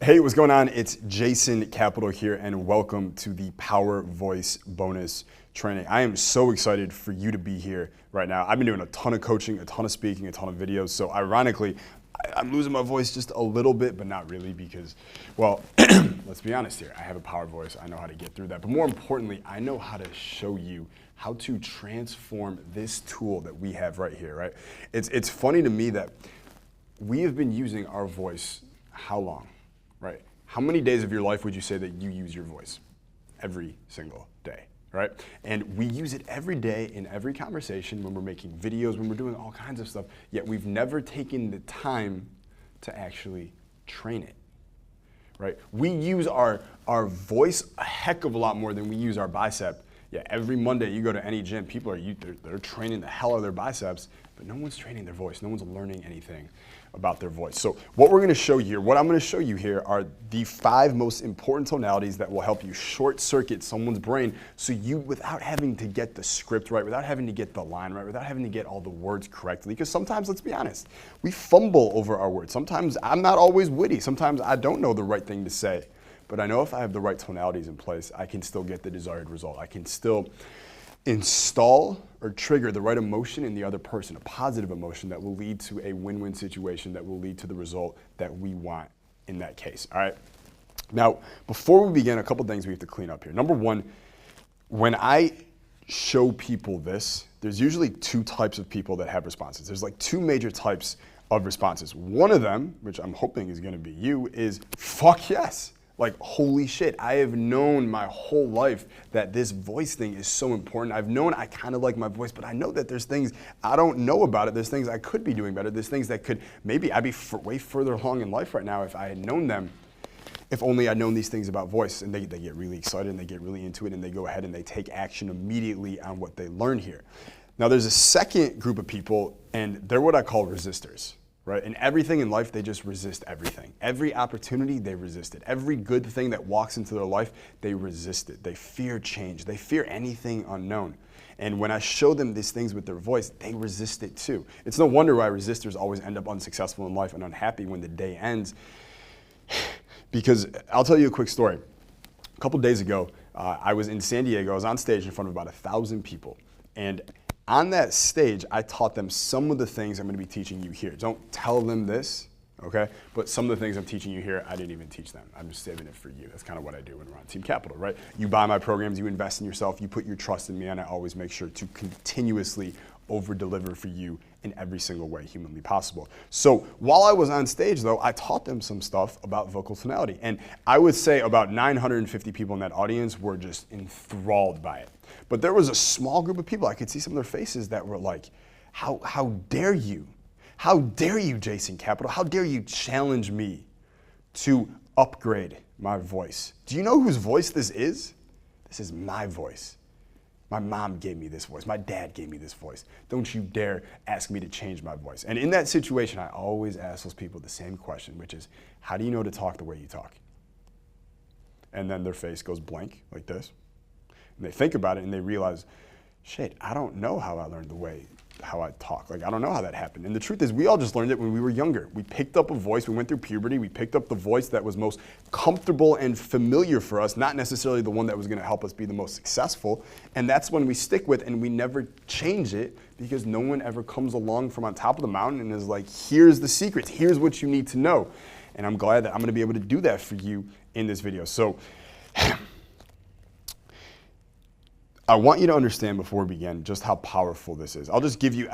Hey, what's going on? It's Jason Capital here, and welcome to the Power Voice bonus training. I am so excited for you to be here right now. I've been doing a ton of coaching, a ton of speaking, a ton of videos. So ironically, I'm losing my voice just a little bit, but not really because, well, let's be honest here. I have a power voice. I know how to get through that. But more importantly, I know how to show you how to transform this tool that we have right here, right? It's funny to me that we have been using our voice how long? Right? How many days of your life would you say that you use your voice? Every single day, right? And we use it every day in every conversation when we're making videos, when we're doing all kinds of stuff, yet we've never taken the time to actually train it, right? We use our voice a heck of a lot more than we use our bicep. Yeah, every Monday you go to any gym, people they're training the hell out of their biceps, but no one's training their voice. No one's learning anything about their voice. So what we're gonna show you here, what I'm gonna show you here are the 5 most important tonalities that will help you short circuit someone's brain so you, without having to get the script right, without having to get the line right, without having to get all the words correctly, because sometimes, let's be honest, we fumble over our words. Sometimes I'm not always witty. Sometimes I don't know the right thing to say. But I know if I have the right tonalities in place, I can still get the desired result. I can still install or trigger the right emotion in the other person, a positive emotion that will lead to a win-win situation that will lead to the result that we want in that case, all right? Now, before we begin, a couple things we have to clean up here. Number one, when I show people this, there's usually 2 types of people that have responses. There's like 2 major types of responses. One of them, which I'm hoping is gonna be you, is fuck yes. Like, holy shit, I have known my whole life that this voice thing is so important. I've known I kind of like my voice, but I know that there's things I don't know about it. There's things I could be doing better. There's things that could, maybe I'd be way further along in life right now if I had known them, if only I'd known these things about voice. And they get really excited and they get really into it and they go ahead and they take action immediately on what they learn here. Now, there's a second group of people, and they're what I call resistors. Right? And everything in life, they just resist everything. Every opportunity, they resist it. Every good thing that walks into their life, they resist it. They fear change. They fear anything unknown. And when I show them these things with their voice, they resist it too. It's no wonder why resistors always end up unsuccessful in life and unhappy when the day ends. Because I'll tell you a quick story. A couple days ago, I was in San Diego. I was on stage in front of about 1,000 people. And on that stage, I taught them some of the things I'm going to be teaching you here. Don't tell them this, okay? But some of the things I'm teaching you here, I didn't even teach them. I'm just saving it for you. That's kind of what I do when we're on Team Capital, right? You buy my programs, you invest in yourself, you put your trust in me, and I always make sure to continuously over-deliver for you in every single way humanly possible. So while I was on stage, though, I taught them some stuff about vocal tonality. And I would say about 950 people in that audience were just enthralled by it. But there was a small group of people, I could see some of their faces that were like, how dare you? How dare you, Jason Capital? How dare you challenge me to upgrade my voice? Do you know whose voice this is? This is my voice. My mom gave me this voice. My dad gave me this voice. Don't you dare ask me to change my voice. And in that situation, I always ask those people the same question, which is, how do you know to talk the way you talk? And then their face goes blank like this. And they think about it and they realize, shit, I don't know how I learned how I talk. Like, I don't know how that happened. And the truth is, we all just learned it when we were younger. We picked up a voice, we went through puberty, we picked up the voice that was most comfortable and familiar for us, not necessarily the one that was gonna help us be the most successful. And that's when we stick with, and we never change it because no one ever comes along from on top of the mountain and is like, here's the secrets, here's what you need to know. And I'm glad that I'm gonna be able to do that for you in this video. So, I want you to understand before we begin just how powerful this is. I'll just give you,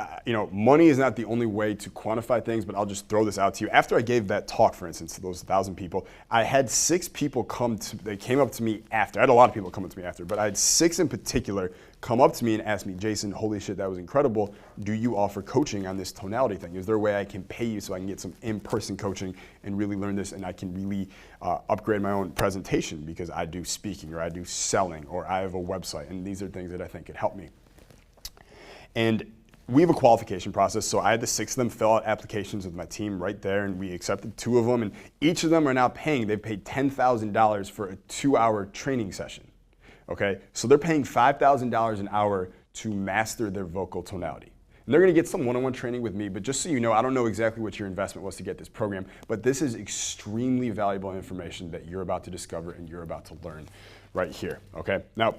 money is not the only way to quantify things, but I'll just throw this out to you. After I gave that talk, for instance, to those 1,000 people, I had 6 people they came up to me after. I had a lot of people come up to me after, but I had 6 in particular come up to me and ask me, Jason, holy shit, that was incredible. Do you offer coaching on this tonality thing? Is there a way I can pay you so I can get some in-person coaching and really learn this and I can really upgrade my own presentation because I do speaking or I do selling or I have a website, and these are things that I think could help me. And we have a qualification process, so I had the 6 of them fill out applications with my team right there, and we accepted 2 of them, and each of them are now paying. They've paid $10,000 for a 2-hour training session. Okay, so they're paying $5,000 an hour to master their vocal tonality. And they're gonna get some one-on-one training with me, but just so you know, I don't know exactly what your investment was to get this program, but this is extremely valuable information that you're about to discover and you're about to learn right here, okay? Now,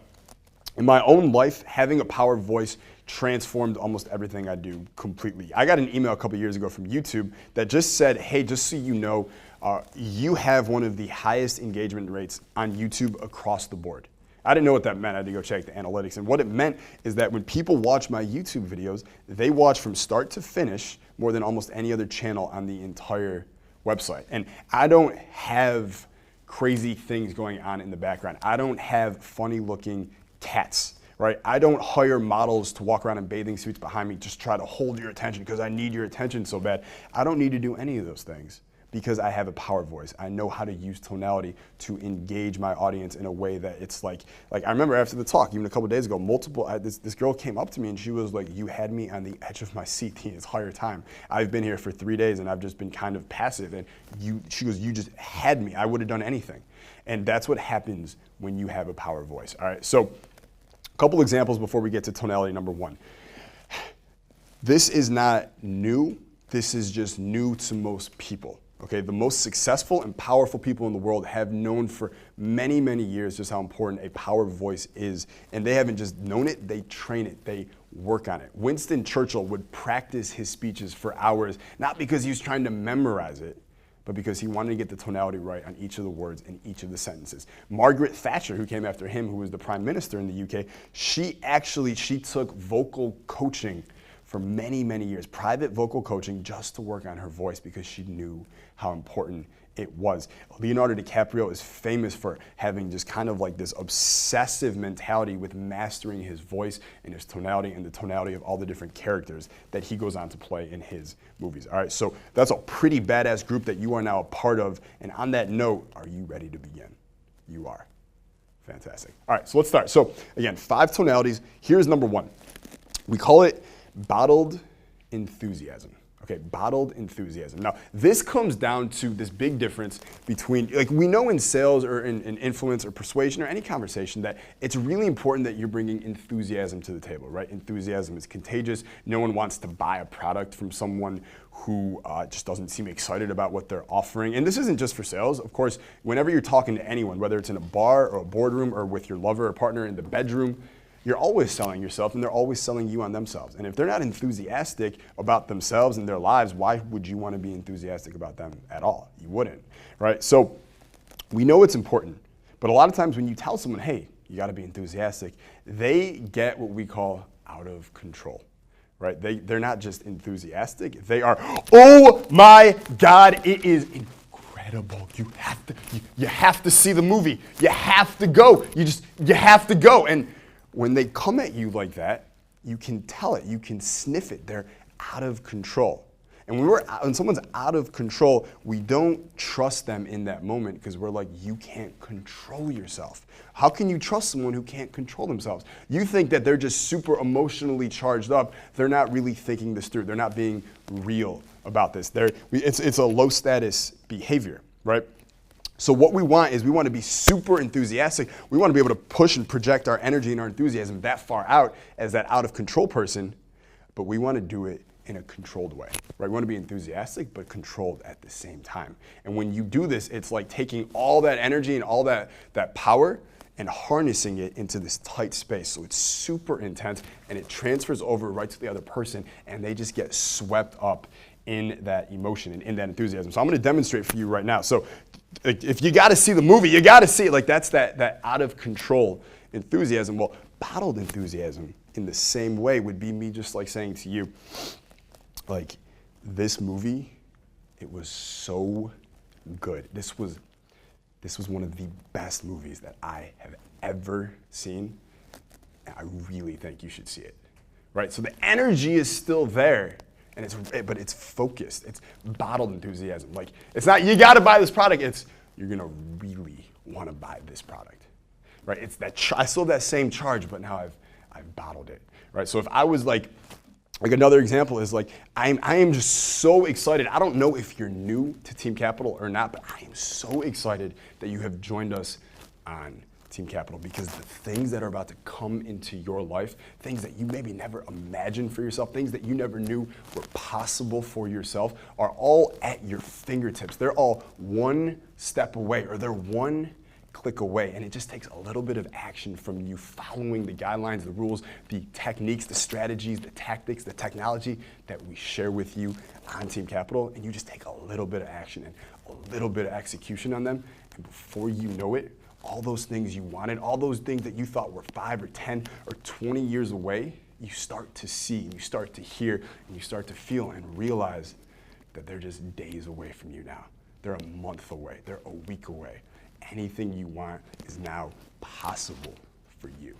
in my own life, having a power voice transformed almost everything I do completely. I got an email a couple years ago from YouTube that just said, hey, just so you know, you have one of the highest engagement rates on YouTube across the board. I didn't know what that meant. I had to go check the analytics. And what it meant is that when people watch my YouTube videos, they watch from start to finish more than almost any other channel on the entire website. And I don't have crazy things going on in the background. I don't have funny looking cats, right? I don't hire models to walk around in bathing suits behind me, just try to hold your attention because I need your attention so bad. I don't need to do any of those things because I have a power voice. I know how to use tonality to engage my audience in a way that it's like I remember after the talk, even a couple of days ago, this girl came up to me and she was like, you had me on the edge of my seat the entire time. I've been here for 3 days and I've just been kind of passive, and she goes, you just had me. I would have done anything. And that's what happens when you have a power voice, all right? So a couple examples before we get to tonality number 1. This is not new. This is just new to most people. Okay, the most successful and powerful people in the world have known for many, many years just how important a power voice is. And they haven't just known it, they train it, they work on it. Winston Churchill would practice his speeches for hours, not because he was trying to memorize it, but because he wanted to get the tonality right on each of the words in each of the sentences. Margaret Thatcher, who came after him, who was the prime minister in the UK, she took vocal coaching for many, many years, private vocal coaching just to work on her voice because she knew how important it was. Leonardo DiCaprio is famous for having just kind of like this obsessive mentality with mastering his voice and his tonality and the tonality of all the different characters that he goes on to play in his movies. All right, so that's a pretty badass group that you are now a part of. And on that note, are you ready to begin? You are. Fantastic. All right, so let's start. So again, 5 tonalities. Here's number 1. We call it bottled enthusiasm. Okay, bottled enthusiasm. Now, this comes down to this big difference between, like we know in sales or in influence or persuasion or any conversation that it's really important that you're bringing enthusiasm to the table, right? Enthusiasm is contagious. No one wants to buy a product from someone who just doesn't seem excited about what they're offering. And this isn't just for sales. Of course, whenever you're talking to anyone, whether it's in a bar or a boardroom or with your lover or partner in the bedroom, you're always selling yourself and they're always selling you on themselves. And if they're not enthusiastic about themselves and their lives, why would you want to be enthusiastic about them at all? You wouldn't, right? So we know it's important, but a lot of times when you tell someone, hey, you got to be enthusiastic, they get what we call out of control, right? They're not just enthusiastic, they are, oh my God, it is incredible. You have to see the movie. You have to go. You have to go. And when they come at you like that, you can tell it, you can sniff it. They're out of control. And when someone's out of control, we don't trust them in that moment because we're like, you can't control yourself. How can you trust someone who can't control themselves? You think that they're just super emotionally charged up. They're not really thinking this through. They're not being real about this. It's a low status behavior, right? So what we want is we want to be super enthusiastic. We want to be able to push and project our energy and our enthusiasm that far out as that out of control person, but we want to do it in a controlled way, right? We want to be enthusiastic, but controlled at the same time. And when you do this, it's like taking all that energy and all that power and harnessing it into this tight space. So it's super intense and it transfers over right to the other person and they just get swept up in that emotion and in that enthusiasm. So I'm going to demonstrate for you right now. So if you got to see the movie, you got to see it. Like that's that out of control enthusiasm. Well, bottled enthusiasm in the same way would be me just like saying to you, like this movie, it was so good. This was one of the best movies that I have ever seen. And I really think you should see it, right? So the energy is still there. But it's focused. It's bottled enthusiasm. Like it's not you got to buy this product. It's you're gonna really want to buy this product, right? It's that I still have that same charge, but now I've bottled it, right? So if I was like another example is like I am just so excited. I don't know if you're new to Team Capital or not, but I am so excited that you have joined us on Team Capital, because the things that are about to come into your life, things that you maybe never imagined for yourself, things that you never knew were possible for yourself, are all at your fingertips. They're all one step away, or they're one click away, and it just takes a little bit of action from you following the guidelines, the rules, the techniques, the strategies, the tactics, the technology that we share with you on Team Capital, and you just take a little bit of action and a little bit of execution on them, and before you know it, all those things you wanted, all those things that you thought were 5 or 10 or 20 years away, you start to see, you start to hear, and you start to feel and realize that they're just days away from you now. They're a month away, they're a week away. Anything you want is now possible for you.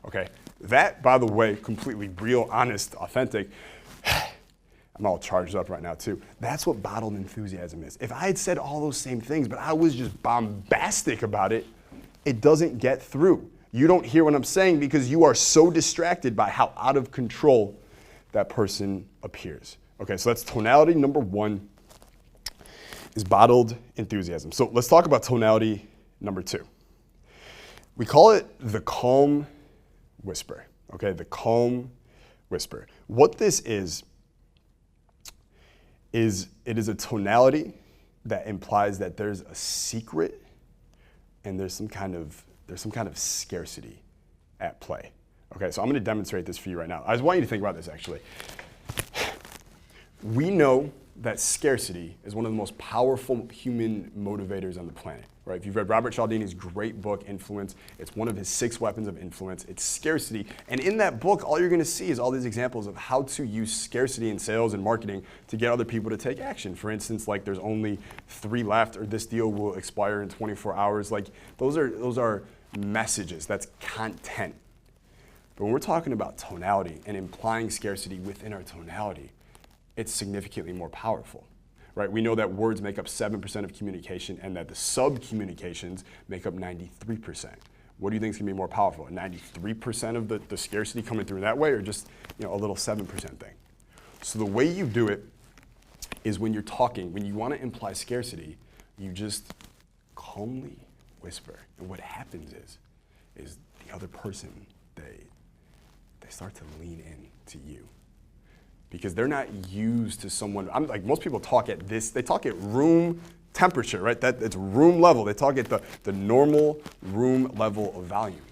Okay, that, by the way, completely real, honest, authentic, I'm all charged up right now too. That's what bottled enthusiasm is. If I had said all those same things, but I was just bombastic about it, it doesn't get through. You don't hear what I'm saying because you are so distracted by how out of control that person appears. Okay, so that's tonality number 1, is bottled enthusiasm. So let's talk about tonality number 2. We call it the calm whisper, okay? The calm whisper. What this is it is a tonality that implies that there's a secret and there's some kind of scarcity at play. Okay, so I'm gonna demonstrate this for you right now. I just want you to think about this actually. We know that scarcity is one of the most powerful human motivators on the planet, right? If you've read Robert Cialdini's great book, Influence, it's one of his 6 weapons of influence. It's scarcity. And in that book, all you're gonna see is all these examples of how to use scarcity in sales and marketing to get other people to take action. For instance, like there's only 3 left, or this deal will expire in 24 hours. Like those are messages, that's content. But when we're talking about tonality and implying scarcity within our tonality, it's significantly more powerful, right? We know that words make up 7% of communication and that the sub-communications make up 93%. What do you think is gonna be more powerful? 93% of the scarcity coming through that way, or just a little 7% thing? So the way you do it is when you're talking, when you wanna imply scarcity, you just calmly whisper. And what happens is the other person, they start to lean in to you. Because they're not used to someone, like most people talk at this, they talk at room temperature, right? It's room level. They talk at the normal room level of volume.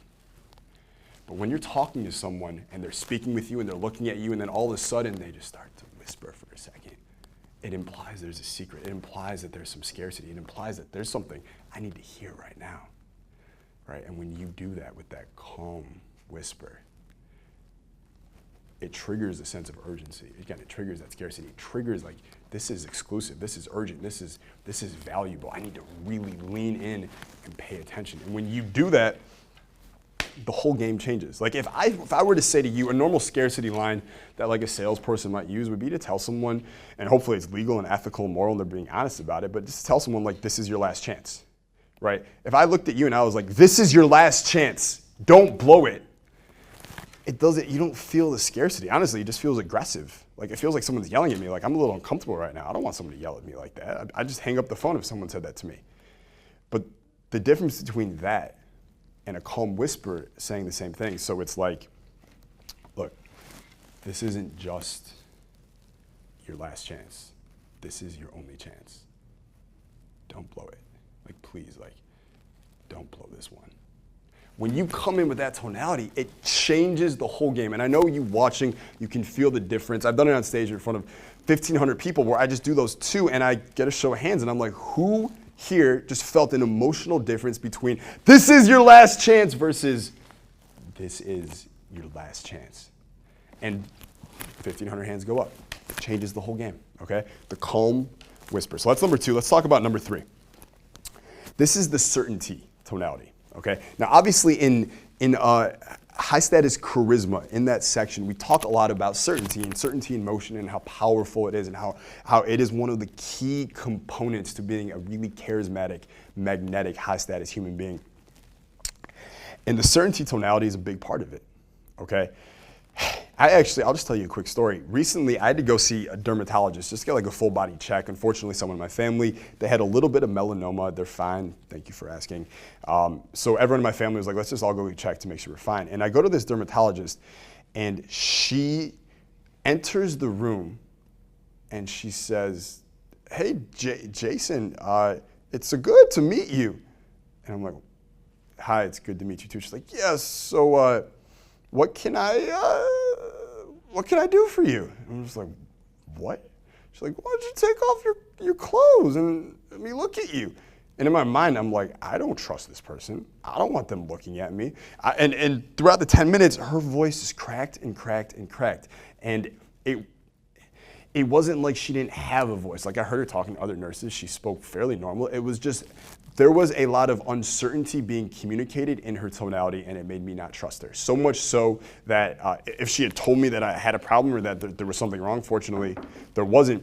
But when you're talking to someone and they're speaking with you and they're looking at you and then all of a sudden they just start to whisper for a second, it implies there's a secret. It implies that there's some scarcity. It implies that there's something I need to hear right now, right? And when you do that with that calm whisper, it triggers a sense of urgency. Again, it triggers that scarcity. It triggers like, this is exclusive, this is urgent, this is valuable. I need to really lean in and pay attention. And when you do that, the whole game changes. Like if I were to say to you, a normal scarcity line that like a salesperson might use would be to tell someone, and hopefully it's legal and ethical and moral and they're being honest about it, but just tell someone like, this is your last chance, right? If I looked at you and I was like, this is your last chance, don't blow it. You don't feel the scarcity. Honestly, it just feels aggressive. Like it feels like someone's yelling at me. Like I'm a little uncomfortable right now. I don't want someone to yell at me like that. I just hang up the phone if someone said that to me. But the difference between that and a calm whisper saying the same thing, so it's like, look, this isn't just your last chance. This is your only chance. Don't blow it. Like please, like, don't blow this one. When you come in with that tonality, it changes the whole game. And I know you watching, you can feel the difference. I've done it on stage in front of 1,500 people where I just do those 2 and I get a show of hands and I'm like, who here just felt an emotional difference between this is your last chance versus this is your last chance? And 1,500 hands go up. It changes the whole game, okay? The calm whisper. So that's number 2. Let's talk about number 3. This is the certainty tonality. Okay. Now, obviously, in high status charisma, in that section, we talk a lot about certainty and certainty in motion and how powerful it is and how it is one of the key components to being a really charismatic, magnetic, high status human being. And the certainty tonality is a big part of it. Okay. I'll just tell you a quick story. Recently, I had to go see a dermatologist just to get like a full body check. Unfortunately, someone in my family, they had a little bit of melanoma. They're fine. Thank you for asking. So everyone in my family was like, let's just all go get checked to make sure we're fine. And I go to this dermatologist, and she enters the room, and she says, hey, Jason, it's so good to meet you. And I'm like, hi, it's good to meet you too. She's like, yes, so what can I do for you? And I'm just like, what? She's like, why don't you take off your clothes and let me look at you? And in my mind, I'm like, I don't trust this person. I don't want them looking at me. And throughout the 10 minutes, her voice is cracked and cracked and cracked. And it wasn't like she didn't have a voice. Like I heard her talking to other nurses. She spoke fairly normal. It was just, there was a lot of uncertainty being communicated in her tonality, and it made me not trust her. So much so that if she had told me that I had a problem or that there was something wrong, fortunately, there wasn't.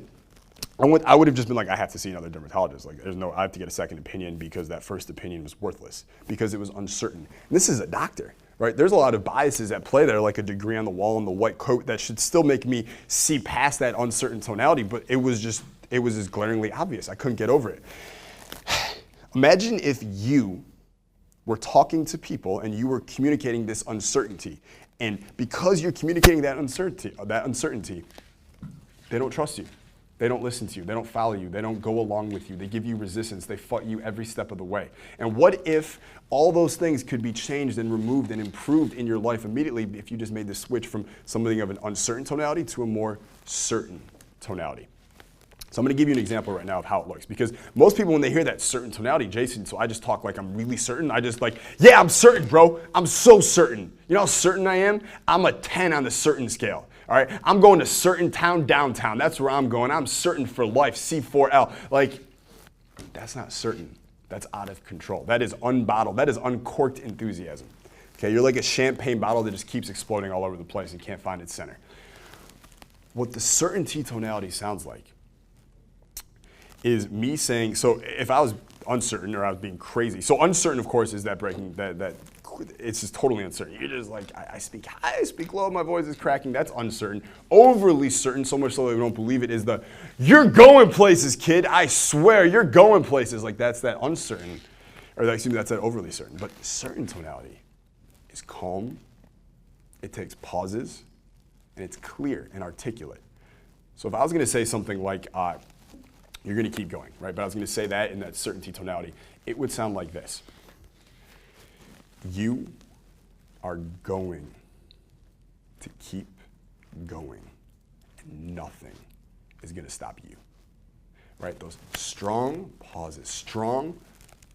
I would have just been like, I have to see another dermatologist. Like, I have to get a second opinion because that first opinion was worthless because it was uncertain. And this is a doctor, right? There's a lot of biases at play there, like a degree on the wall and the white coat that should still make me see past that uncertain tonality, but it was just glaringly obvious. I couldn't get over it. Imagine if you were talking to people and you were communicating this uncertainty, and because you're communicating that uncertainty, they don't trust you. They don't listen to you. They don't follow you. They don't go along with you. They give you resistance. They fight you every step of the way. And what if all those things could be changed and removed and improved in your life immediately if you just made the switch from something of an uncertain tonality to a more certain tonality? So I'm going to give you an example right now of how it looks, because most people, when they hear that certain tonality, Jason, so I just talk like I'm really certain. I just like, yeah, I'm certain, bro. I'm so certain. You know how certain I am? I'm a 10 on the certain scale. All right, I'm going to certain town downtown. That's where I'm going. I'm certain for life, C4L. Like, that's not certain. That's out of control. That is unbottled. That is uncorked enthusiasm. Okay, you're like a champagne bottle that just keeps exploding all over the place and can't find its center. What the certainty tonality sounds like is me saying, so if I was uncertain or I was being crazy, so uncertain, of course, is that breaking, that it's just totally uncertain. You're just like, I speak high, I speak low, my voice is cracking. That's uncertain. Overly certain, so much so that we don't believe it, is the, you're going places, kid. I swear, you're going places. Like that's that uncertain, or excuse me, that's that overly certain. But certain tonality is calm, it takes pauses, and it's clear and articulate. So if I was going to say something like, you're going to keep going, right? But I was going to say that in that certainty tonality, it would sound like this. You are going to keep going, and nothing is going to stop you, right? Those strong pauses, strong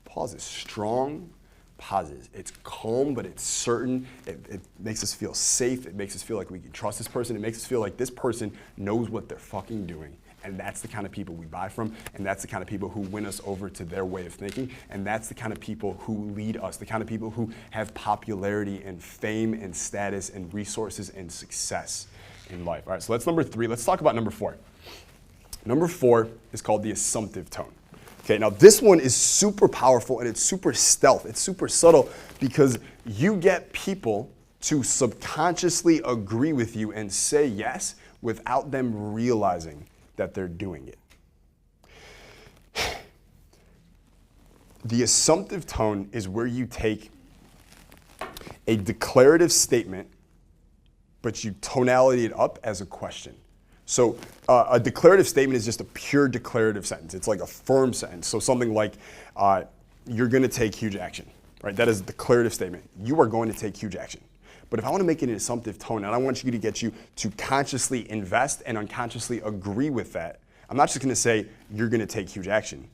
pauses, strong pauses. It's calm, but it's certain. It makes us feel safe. It makes us feel like we can trust this person. It makes us feel like this person knows what they're fucking doing. And that's the kind of people we buy from, and that's the kind of people who win us over to their way of thinking, and that's the kind of people who lead us, the kind of people who have popularity and fame and status and resources and success in life. All right, so that's number 3. Let's talk about number 4. Number 4 is called the assumptive tone. Okay, now this one is super powerful and it's super stealth. It's super subtle because you get people to subconsciously agree with you and say yes without them realizing that they're doing it. The assumptive tone is where you take a declarative statement, but you tonality it up as a question. So a declarative statement is just a pure declarative sentence. It's like a firm sentence. So something like, you're going to take huge action, right? That is a declarative statement. You are going to take huge action. But if I want to make it an assumptive tone, and I want you to get you to consciously invest and unconsciously agree with that, I'm not just going to say, you're going to take huge action.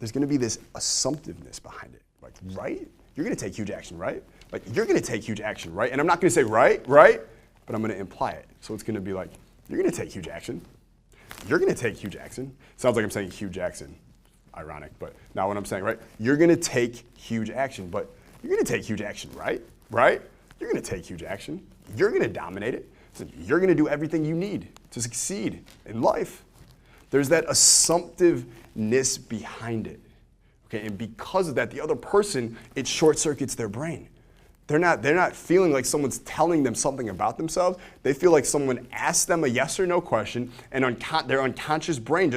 There's going to be this assumptiveness behind it. Like, right? You're going to take huge action, right? Like, you're going to take huge action, right? And I'm not going to say, right, but I'm going to imply it. So it's going to be like, you're going to take huge action. You're going to take huge action. Sounds like I'm saying Hugh Jackson. Ironic, but not what I'm saying, right? You're going to take huge action, but you're going to take huge action, right? You're going to take huge action. You're going to dominate it. So you're going to do everything you need to succeed in life. There's that assumptiveness behind it. Okay, and because of that, the other person, it short circuits their brain. They're not feeling like someone's telling them something about themselves. They feel like someone asked them a yes or no question, and their unconscious brain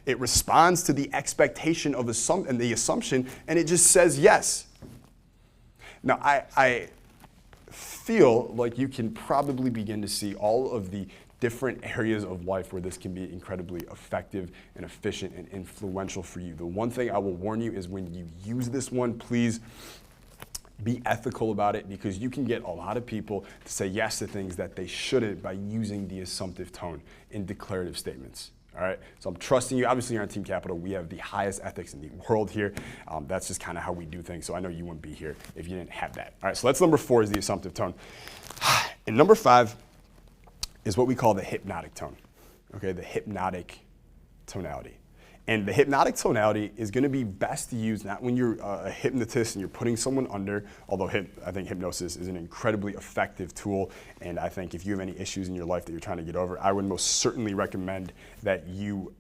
it responds to the expectation of the assumption, and it just says yes. Now, I feel like you can probably begin to see all of the different areas of life where this can be incredibly effective and efficient and influential for you. The one thing I will warn you is when you use this one, please be ethical about it, because you can get a lot of people to say yes to things that they shouldn't by using the assumptive tone in declarative statements. All right, so I'm trusting you. Obviously, you're on Team Capital. We have the highest ethics in the world here. That's just kind of how we do things. So I know you wouldn't be here if you didn't have that. All right, so that's number 4 is the assumptive tone. And number 5 is what we call the hypnotic tone. Okay, the hypnotic tonality. And the hypnotic tonality is going to be best used not when you're a hypnotist and you're putting someone under, although I think hypnosis is an incredibly effective tool. And I think if you have any issues in your life that you're trying to get over, I would most certainly recommend that you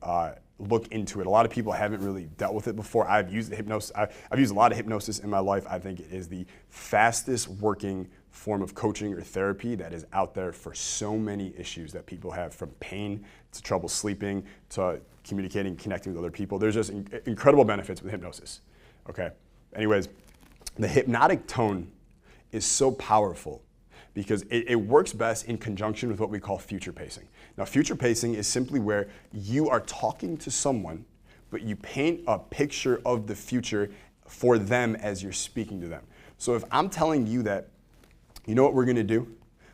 look into it. A lot of people haven't really dealt with it before. I've used hypnosis. I've used a lot of hypnosis in my life. I think it is the fastest working form of coaching or therapy that is out there for so many issues that people have, from pain to trouble sleeping to communicating, connecting with other people. There's just incredible benefits with hypnosis. Okay. Anyways, the hypnotic tone is so powerful because it works best in conjunction with what we call future pacing. Now, future pacing is simply where you are talking to someone, but you paint a picture of the future for them as you're speaking to them. So if I'm telling you that, you know what we're gonna do?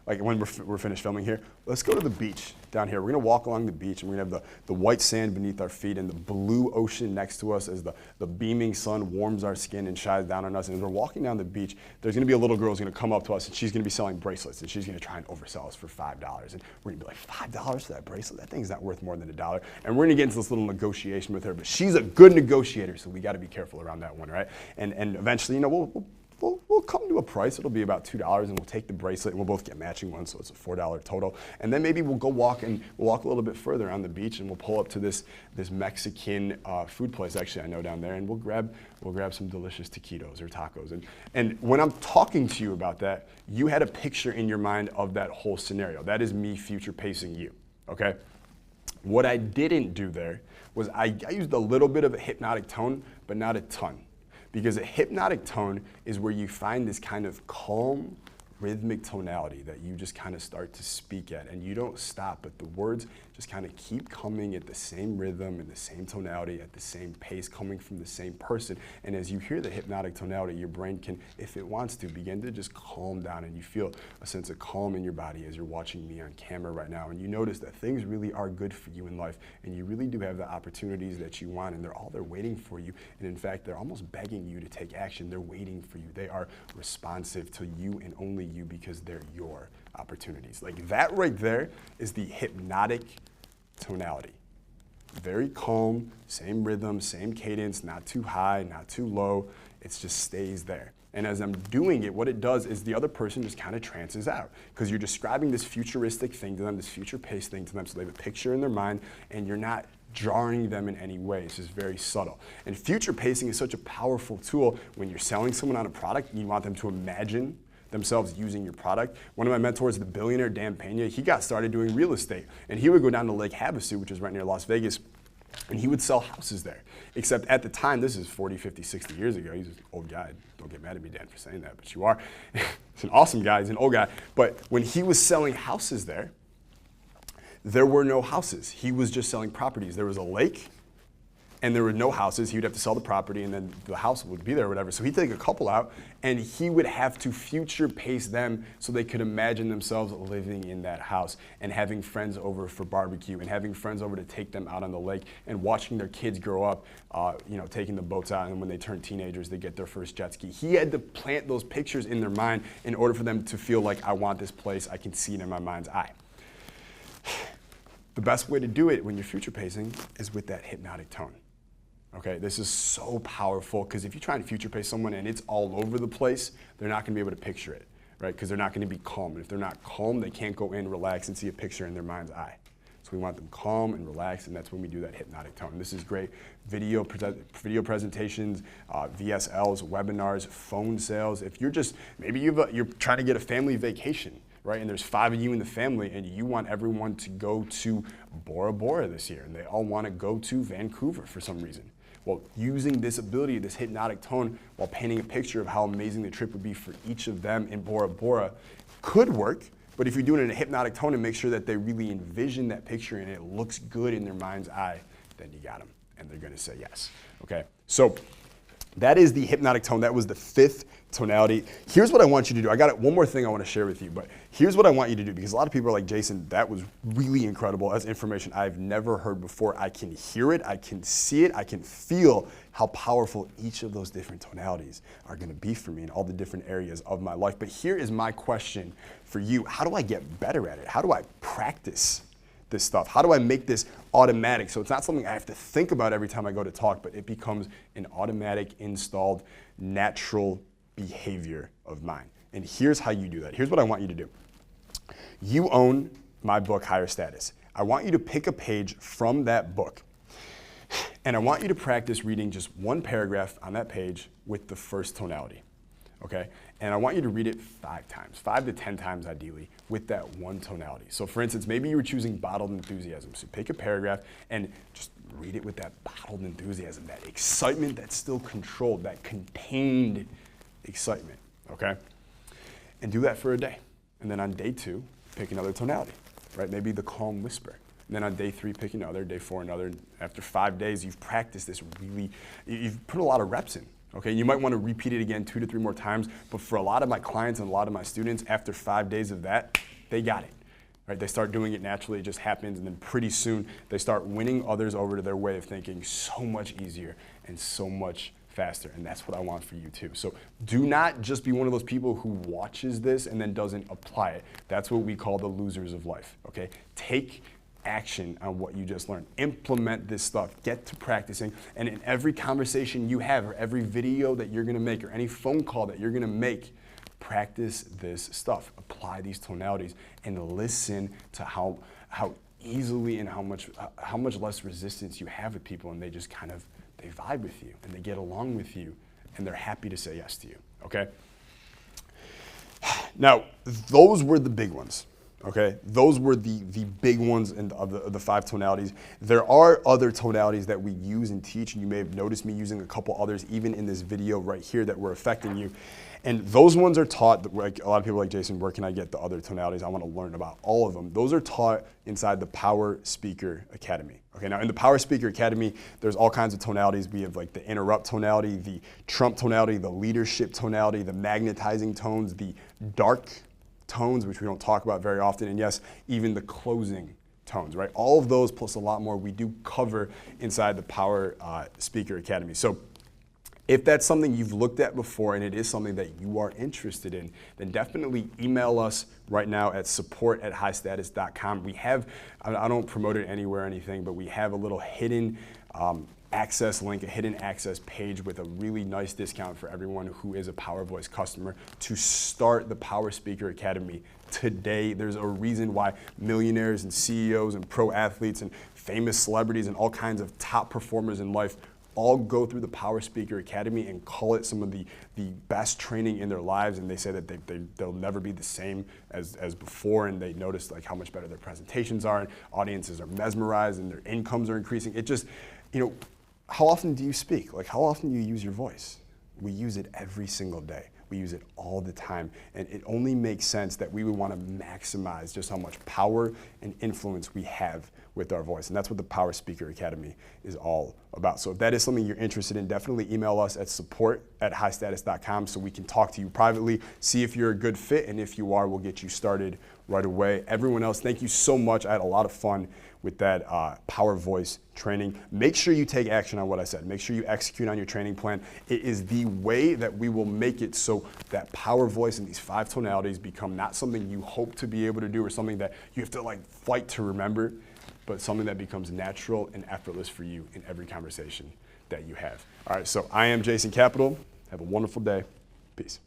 Like when we're finished filming here, let's go to the beach down here. We're gonna walk along the beach and we're gonna have the white sand beneath our feet and the blue ocean next to us as the beaming sun warms our skin and shines down on us. And as we're walking down the beach, there's gonna be a little girl who's gonna come up to us and she's gonna be selling bracelets and she's gonna try and oversell us for $5. And we're gonna be like, $5 for that bracelet? That thing's not worth more than $1. And we're gonna get into this little negotiation with her, but she's a good negotiator, so we gotta be careful around that one, right? And eventually, you know, we'll come to a price. It'll be about $2, and we'll take the bracelet, and we'll both get matching ones, so it's a $4 total. And then maybe we'll go walk a little bit further on the beach, and we'll pull up to this Mexican food place, actually I know down there, and we'll grab some delicious taquitos or tacos. And when I'm talking to you about that, you had a picture in your mind of that whole scenario. That is me future pacing you, okay? What I didn't do there was I used a little bit of a hypnotic tone, but not a ton. Because a hypnotic tone is where you find this kind of calm, rhythmic tonality that you just kind of start to speak at, and you don't stop, but the words just kind of keep coming at the same rhythm and the same tonality at the same pace, coming from the same person. And as you hear the hypnotic tonality, your brain can, if it wants to, begin to just calm down, and you feel a sense of calm in your body as you're watching me on camera right now, and you notice that things really are good for you in life, and you really do have the opportunities that you want, and they're waiting for you. And in fact, they're almost begging you to take action. They're waiting for you. They are responsive to you and only you, because they're your opportunities. Like that right there is the hypnotic tonality. Very calm, same rhythm, same cadence, not too high, not too low. It just stays there. And as I'm doing it, what it does is the other person just kind of trances out, because you're describing this futuristic thing to them, this future pace thing to them, so they have a picture in their mind, and you're not jarring them in any way. It's just very subtle. And future pacing is such a powerful tool when you're selling someone on a product and you want them to imagine themselves using your product. One of my mentors, the billionaire Dan Pena, he got started doing real estate, and he would go down to Lake Havasu, which is right near Las Vegas, and he would sell houses there. Except at the time, this is 40, 50, 60 years ago. He's an old guy. Don't get mad at me, Dan, for saying that, but you are. He's an awesome guy. He's an old guy. But when he was selling houses there were no houses. He was just selling properties. There was a lake, and there were no houses. He would have to sell the property, and then the house would be there or whatever. So he'd take a couple out, and he would have to future pace them so they could imagine themselves living in that house and having friends over for barbecue and having friends over to take them out on the lake and watching their kids grow up, taking the boats out, and when they turn teenagers, they get their first jet ski. He had to plant those pictures in their mind in order for them to feel like, I want this place, I can see it in my mind's eye. The best way to do it when you're future pacing is with that hypnotic tone. Okay, this is so powerful, because if you try and future pace someone and it's all over the place, they're not going to be able to picture it, right? Because they're not going to be calm. And if they're not calm, they can't go in, relax, and see a picture in their mind's eye. So So we want them calm and relaxed, and that's when we do that hypnotic tone. This is great video presentations, VSLs, webinars, phone sales. If you're just, maybe you're trying to get a family vacation, right? And there's 5 of you in the family, and you want everyone to go to Bora Bora this year, and they all want to go to Vancouver for some reason. Well, using this ability, this hypnotic tone, while painting a picture of how amazing the trip would be for each of them in Bora Bora could work, but if you do it in a hypnotic tone and make sure that they really envision that picture and it looks good in their mind's eye, then you got them, and they're gonna say yes, okay? So that is the hypnotic tone. That was the 5th tonality. Here's what I want you to do. I got one more thing I want to share with you, but here's what I want you to do, because a lot of people are like, Jason, that was really incredible. That's information I've never heard before. I can hear it, I can see it, I can feel how powerful each of those different tonalities are going to be for me in all the different areas of my life. But here is my question for you. How do I get better at it? How do I practice this stuff? How do I make this automatic? So it's not something I have to think about every time I go to talk, but it becomes an automatic, installed, natural behavior of mine. And here's how you do that. Here's what I want you to do. You own my book, Higher Status. I want you to pick a page from that book, and I want you to practice reading just one paragraph on that page with the first tonality, okay? And I want you to read it 5 times, 5 to 10 times ideally, with that one tonality. So for instance, maybe you were choosing bottled enthusiasm. So pick a paragraph and just read it with that bottled enthusiasm, that excitement that's still controlled, that contained excitement, okay? And do that for a day. And then on day 2, pick another tonality, right? Maybe the calm whisper. And then on day 3, pick another, day 4, another. After 5 days, you've practiced this really, you've put a lot of reps in, okay? You might want to repeat it again 2 to 3 more times, but for a lot of my clients and a lot of my students, after 5 days of that, they got it, right? They start doing it naturally, it just happens, and then pretty soon, they start winning others over to their way of thinking so much easier and so much faster, and that's what I want for you too. So do not just be one of those people who watches this and then doesn't apply it. That's what we call the losers of life, okay? Take action on what you just learned. Implement this stuff. Get to practicing, and in every conversation you have, or every video that you're gonna make, or any phone call that you're gonna make, practice this stuff. Apply these tonalities and listen to how easily and how much less resistance you have with people, and they just kind of, they vibe with you and they get along with you and they're happy to say yes to you, okay? Now, those were the big ones, okay? Those were the big ones of the 5 tonalities. There are other tonalities that we use and teach, and you may have noticed me using a couple others even in this video right here that were affecting you. And those ones are taught, like a lot of people are like, Jason, where can I get the other tonalities? I want to learn about all of them. Those are taught inside the Power Speaker Academy. Okay, now in the Power Speaker Academy, there's all kinds of tonalities. We have like the interrupt tonality, the trump tonality, the leadership tonality, the magnetizing tones, the dark tones, which we don't talk about very often, and yes, even the closing tones, right? All of those plus a lot more we do cover inside the Power Speaker Academy. So if that's something you've looked at before and it is something that you are interested in, then definitely email us right now at support@highstatus.com. We have, I don't promote it anywhere or anything, but we have a little hidden access link, a hidden access page with a really nice discount for everyone who is a Power Voice customer to start the Power Speaker Academy today. There's a reason why millionaires and CEOs and pro athletes and famous celebrities and all kinds of top performers in life all go through the Power Speaker Academy and call it some of the best training in their lives, and they say that they'll never be the same as before, and they notice like how much better their presentations are, and audiences are mesmerized, and their incomes are increasing. It just, you know, how often do you speak? Like, how often do you use your voice? We use it every single day. We use it all the time, and it only makes sense that we would want to maximize just how much power and influence we have with our voice, and that's what the Power Speaker Academy is all about. So if that is something you're interested in, definitely email us at support@highstatus.com so we can talk to you privately, see if you're a good fit, and if you are, we'll get you started right away. Everyone else, thank you so much. I had a lot of fun with that Power Voice training. Make sure you take action on what I said. Make sure you execute on your training plan. It is the way that we will make it so that Power Voice and these 5 tonalities become not something you hope to be able to do or something that you have to like fight to remember, but something that becomes natural and effortless for you in every conversation that you have. All right, so I am Jason Capital. Have a wonderful day. Peace.